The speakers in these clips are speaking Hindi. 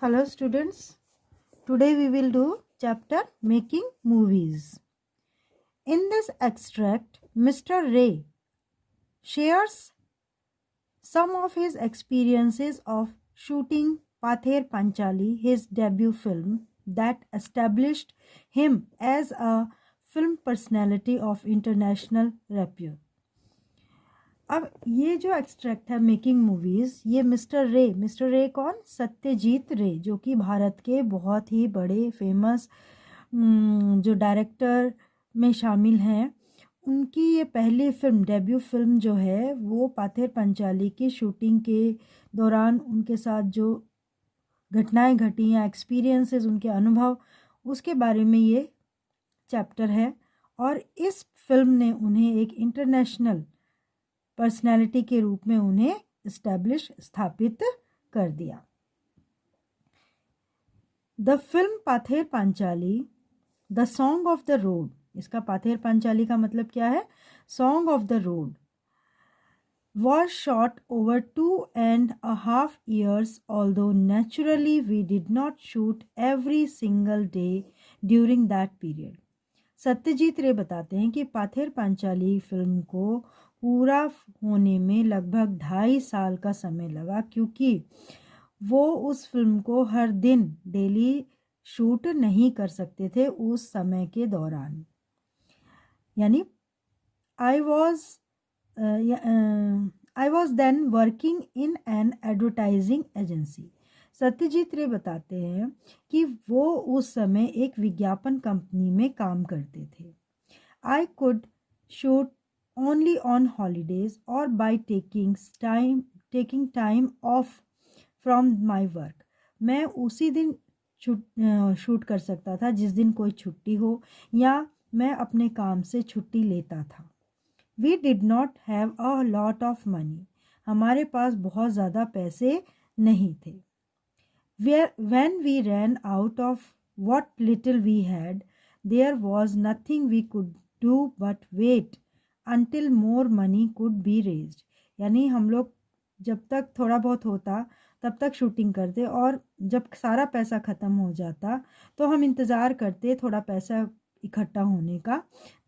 Hello students, today we will do chapter Making Movies. In this extract, Mr. Ray shares some of his experiences of shooting Pather Panchali, his debut film that established him as a film personality of international repute. अब ये जो एक्सट्रैक्ट है मेकिंग मूवीज़, ये मिस्टर रे कौन? सत्यजीत रे, जो कि भारत के बहुत ही बड़े फेमस जो डायरेक्टर में शामिल हैं। उनकी ये पहली फिल्म, डेब्यू फिल्म जो है, वो पाथेर पंचाली की शूटिंग के दौरान उनके साथ जो घटनाएं घटी या एक्सपीरियंसेस, उनके अनुभव, उसके बारे में ये चैप्टर है। और इस फिल्म ने उन्हें एक इंटरनेशनल पर्सनैलिटी के रूप में उन्हें स्थापित कर दिया। The film Pather Panchali, the song of the road, इसका पाथेर पांचाली का मतलब क्या है? Song of the road, was shot over 2.5 years, although naturally we did not shoot every single day during that period. Satyajit रे बताते हैं कि पाथेर पांचाली फिल्म को पूरा होने में लगभग 2.5 साल का समय लगा, क्योंकि वो उस फिल्म को हर दिन डेली शूट नहीं कर सकते थे उस समय के दौरान। यानी I was then working in an advertising agency. Satyajit रे बताते हैं कि वो उस समय एक विज्ञापन कंपनी में काम करते थे। I could shoot only on holidays or by taking time off from my work. मैं उसी दिन शूट कर सकता था जिस दिन कोई छुट्टी हो, या मैं अपने काम से छुट्टी लेता था। We did not have a lot of money. हमारे पास बहुत ज़्यादा पैसे नहीं थे। When we ran out of what little we had, there was nothing we could do but wait until more money could be raised. यानी हम लोग जब तक थोड़ा बहुत होता तब तक शूटिंग करते, और जब सारा पैसा ख़त्म हो जाता तो हम इंतज़ार करते थोड़ा पैसा इकट्ठा होने का,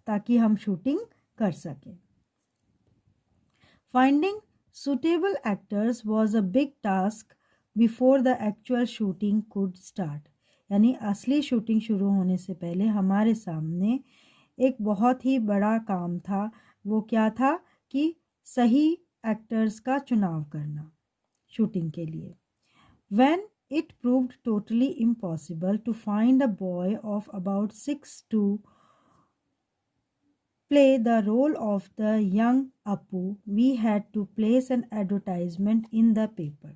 ताकि हम शूटिंग कर सकें। Finding suitable actors was a big task before the actual shooting could start. यानी असली शूटिंग शुरू होने से पहले हमारे सामने एक बहुत ही बड़ा काम था। वो क्या था? कि सही एक्टर्स का चुनाव करना शूटिंग के लिए। When it proved totally impossible to find a boy of about 6'2" play the role of the young Appu, we had to place an advertisement in the paper.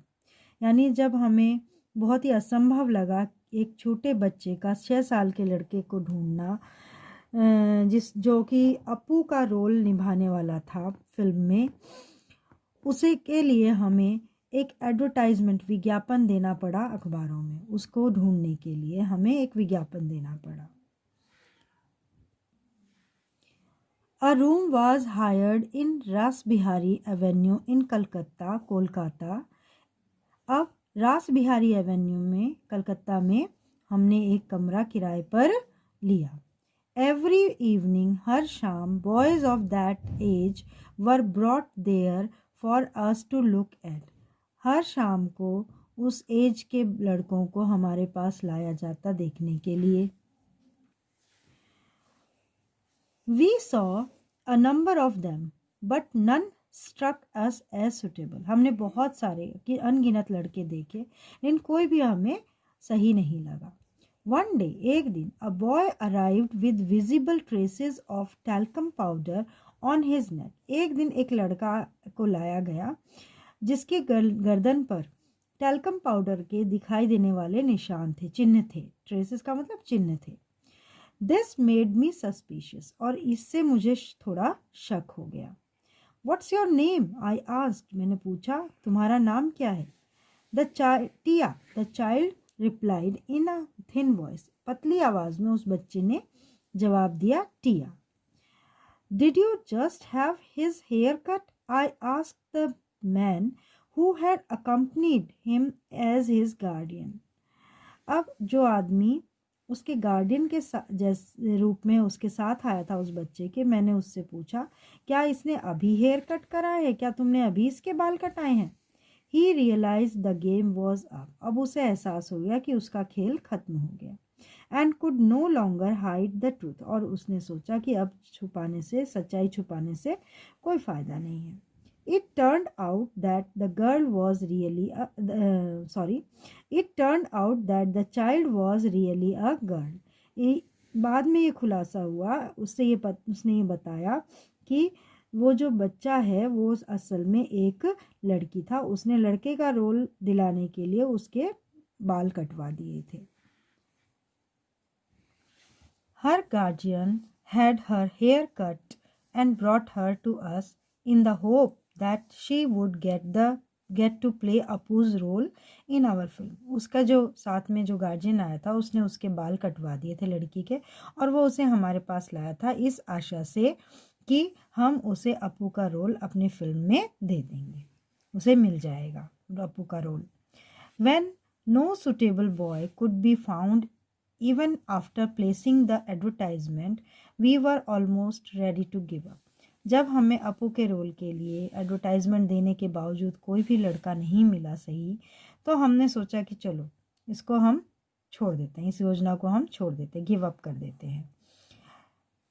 यानी जब हमें बहुत ही असंभव लगा एक छोटे बच्चे का, 6 साल के लड़के को ढूंढना, जो कि अप्पू का रोल निभाने वाला था फिल्म में, उसे के लिए हमें एक एडवर्टाइजमेंट, विज्ञापन देना पड़ा अखबारों में। उसको ढूंढने के लिए हमें एक विज्ञापन देना पड़ा। A room was hired in Ras Bihari Avenue in Calcutta, Kolkata. अब रास बिहारी एवेन्यू में कलकत्ता में हमने एक कमरा किराए पर लिया। Every evening, हर शाम, boys of that age were brought there for us to look at. हर शाम को उस एज के लड़कों को हमारे पास लाया जाता देखने के लिए। We saw a number of them, but none struck us as suitable. हमने बहुत सारे कि अनगिनत लड़के देखे, लेकिन कोई भी हमें सही नहीं लगा। One day, एक दिन, a boy arrived with visible traces of talcum powder on his neck. एक दिन एक लड़का को लाया गया जिसके गर्दन पर टैल्कम पाउडर के दिखाई देने वाले निशान थे, चिन्ह थे। ट्रेसेस का मतलब चिन्ह थे। This made me suspicious, और इससे मुझे थोड़ा शक हो गया। What's your name? I asked. मैंने पूछा, तुम्हारा नाम क्या है? The child replied in a thin voice. पतली आवाज में उस बच्चे ने जवाब दिया, टिया। Did you just have his hair cut? I asked the man who had accompanied him as his guardian. अब जो आदमी उसके गार्डियन के जैसे रूप में उसके साथ आया था उस बच्चे के, मैंने उससे पूछा, क्या इसने अभी हेयर कट करा है? क्या तुमने अभी इसके बाल कटाए हैं? He realised the game was up. अब उसे एहसास हो गया कि उसका खेल खत्म हो गया। And could no longer hide the truth. और उसने सोचा कि अब छुपाने से, सच्चाई छुपाने से कोई फ़ायदा नहीं है। It turned out that the girl was really it turned out that the child was really a girl. बाद में ये खुलासा हुआ, उसने ये बताया कि वो जो बच्चा है वो असल में एक लड़की था। उसने लड़के का रोल दिलाने के लिए उसके बाल कटवा दिए थे। Her guardian had her hair cut and brought her to us in the hope that she would get to play Apu's role in our film. उसका जो साथ में जो गार्जियन आया था उसने उसके बाल कटवा दिए थे लड़की के, और वो उसे हमारे पास लाया था इस आशा से कि हम उसे अपू का रोल अपनी फिल्म में दे देंगे, उसे मिल जाएगा अपू का role. When no suitable boy could be found even after placing the advertisement, we were almost ready to give up. जब हमें अपू के रोल के लिए एडवर्टाइजमेंट देने के बावजूद कोई भी लड़का नहीं मिला सही, तो हमने सोचा कि चलो इसको हम छोड़ देते हैं, इस योजना को हम छोड़ देते हैं, गिव अप कर देते हैं।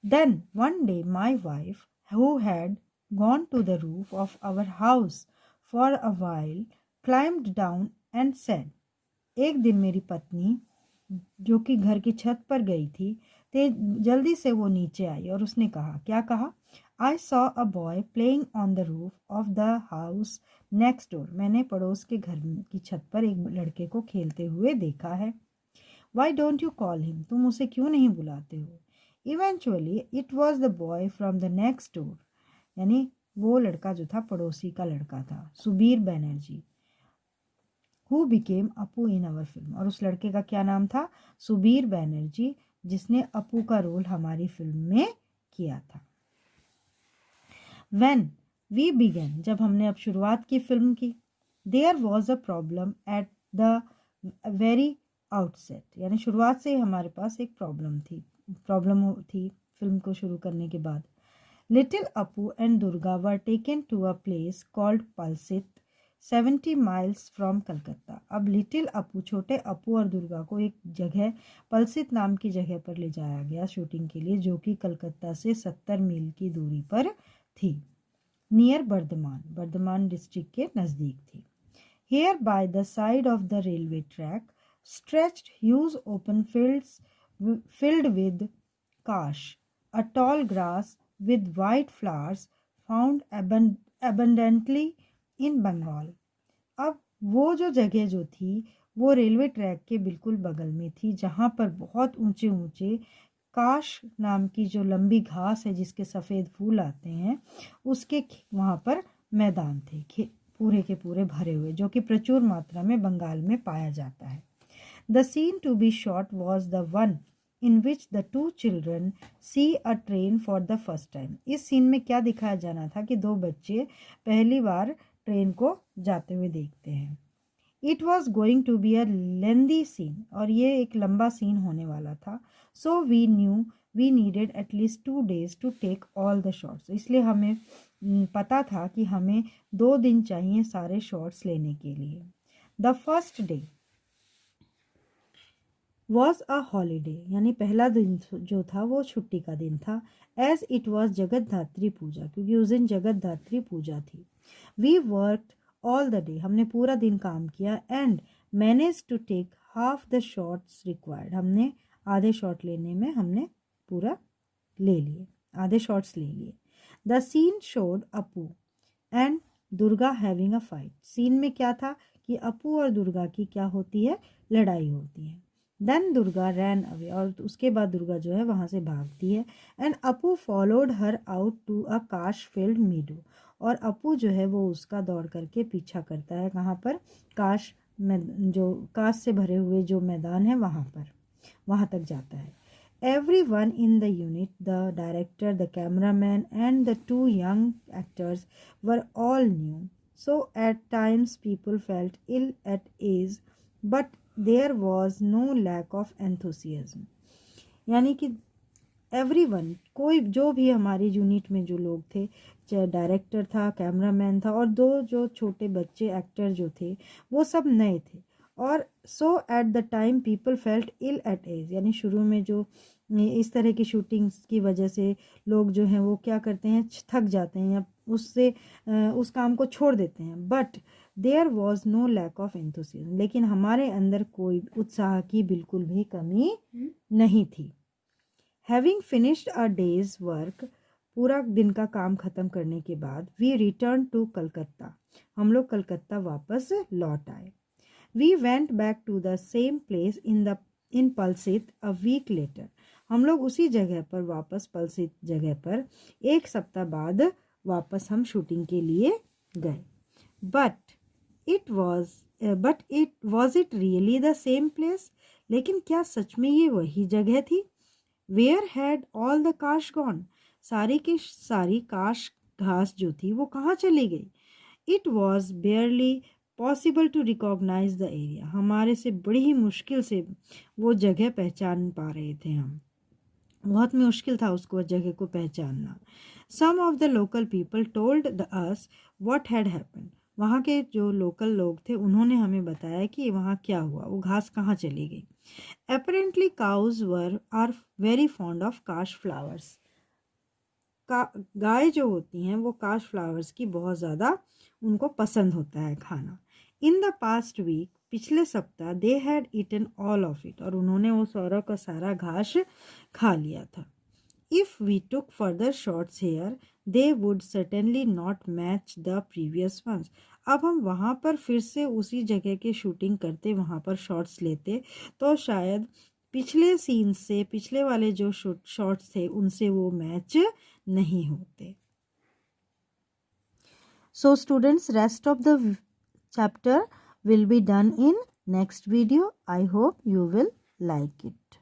Then one day my wife, who had gone to the roof of our house for a while, climbed down and said, एक दिन मेरी पत्नी जो कि घर की छत पर गई थी, जल्दी से वो नीचे आई और उसने कहा, क्या कहा? I saw a boy playing on the roof of the house next door. मैंने पड़ोस के घर की छत पर एक लड़के को खेलते हुए देखा है। Why don't you call him? तुम उसे क्यों नहीं बुलाते हो? Eventually it was the boy from the next door, यानी वो लड़का जो था पड़ोसी का लड़का था, Subir Banerjee, who became Apu in our film. और उस लड़के का क्या नाम था? सुबीर बैनर्जी, जिसने अपू का रोल हमारी फिल्म में किया था। When we began, जब हमने अब शुरुआत की फिल्म की, there was a problem at the very outset, यानी शुरुआत से ही हमारे पास एक प्रॉब्लम थी फिल्म को शुरू करने के बाद। Little Apu and Durga were taken to a place called Palsit, 70 miles from Calcutta. अब लिटिल अपू, छोटे अपू और दुर्गा को एक जगह पलसित नाम की जगह पर ले जाया गया शूटिंग के लिए, जो कि कलकत्ता से 70 मील की दूरी पर थी, नियर बर्धमान डिस्ट्रिक्ट के नज़दीक थी। Here by the side of the railway track stretched huge open fields filled with kash, a tall grass with white flowers found abundantly in Bengal. अब वो जो जगह जो थी वो रेलवे ट्रैक के बिल्कुल बगल में थी, जहाँ पर बहुत ऊंचे ऊंचे काश नाम की जो लंबी घास है जिसके सफ़ेद फूल आते हैं, उसके वहाँ पर मैदान थे पूरे के पूरे भरे हुए, जो कि प्रचुर मात्रा में बंगाल में पाया जाता है। The scene to be shot was the one in which the two children see a train for the first time. इस सीन में क्या दिखाया जाना था कि दो बच्चे पहली बार ट्रेन को जाते हुए देखते हैं। It was going to be a lengthy scene, और ये एक लंबा सीन होने वाला था। So we knew we needed at least 2 days to take all the shots. इसलिए हमें पता था कि हमें 2 दिन चाहिए सारे शॉट्स लेने के लिए। The first day was a holiday, यानी पहला दिन जो था वो छुट्टी का दिन था। As it was Jagaddhatri Puja, क्योंकि उस दिन जगतधात्री पूजा थी। We worked all the day, हमने पूरा दिन काम किया। And manage to take half the shots required, हमने आधे शॉट लेने में हमने पूरा ले लिए, आधे शॉट्स ले लिए। The scene showed Apu and Durga having a fight. सीन में क्या था कि अपू और दुर्गा की क्या होती है? लड़ाई होती है। देन दुर्गा रैन अवे, और उसके बाद दुर्गा जो है वहाँ से भागती है। And Apu followed her out to a kash field मीडो, और अपू जो है वो उसका दौड़ करके पीछा करता है कहाँ पर? काश में, जो काश से भरे हुए जो मैदान है वहाँ पर, वहाँ तक जाता है। Everyone in the unit, the director, the cameraman and the 2 young actors were all new. So at times people felt ill at ease, but there was no lack of enthusiasm, यानी कि एवरीवन, कोई जो भी हमारी यूनिट में जो लोग थे, चाहे डायरेक्टर था, कैमरामैन था, और दो जो छोटे बच्चे एक्टर जो थे वो सब नए थे। और so at the time people felt ill at ease, यानी शुरू में जो इस तरह की शूटिंग्स की वजह से लोग जो हैं वो क्या करते हैं, थक जाते हैं या उससे उस काम को छोड़ देते हैं। But there was no lack of enthusiasm, लेकिन हमारे अंदर कोई उत्साह की बिल्कुल भी कमी नहीं थी। हैविंग फिनिश्ड अ डेज वर्क, पूरा दिन का काम ख़त्म करने के बाद वी रिटर्न टू कलकत्ता, हम लोग कलकत्ता वापस लौट आए। We went back to the same place in पलसित अ वीक लेटर, हम लोग उसी जगह पर वापस, पलसित जगह पर एक सप्ताह बाद वापस हम शूटिंग के लिए गए। But it was it really the same place, लेकिन क्या सच में ये वही जगह थी? वेयर हैड ऑल द काश गॉन, सारी की सारी काश घास जो थी वो कहाँ चली गई? It was barely possible to recognise the area, हमारे से बड़ी ही मुश्किल से वो जगह पहचान पा रहे थे हम, बहुत मुश्किल था उसको जगह को पहचानना। Some of the local people told the us what had happened, वहाँ के जो लोकल लोग थे उन्होंने हमें बताया कि वहाँ क्या हुआ, वो घास कहाँ चली गई। Apparently cows are very fond of kash flowers, गाय जो होती हैं वो काश फ्लावर्स की बहुत ज़्यादा उनको पसंद होता है खाना। इन द पास्ट वीक, पिछले सप्ताह, they had eaten all of it, और उन्होंने वो सारा का सारा घास खा लिया था। If we took further shots here they would certainly not match the previous ones, अब हम वहाँ पर फिर से उसी जगह के शूटिंग करते, वहाँ पर शॉट्स लेते, तो शायद पिछले सीन से, पिछले वाले जो शॉट्स थे उनसे वो मैच नहीं होते। So students, rest of the chapter will be done in next video. I hope you will like it.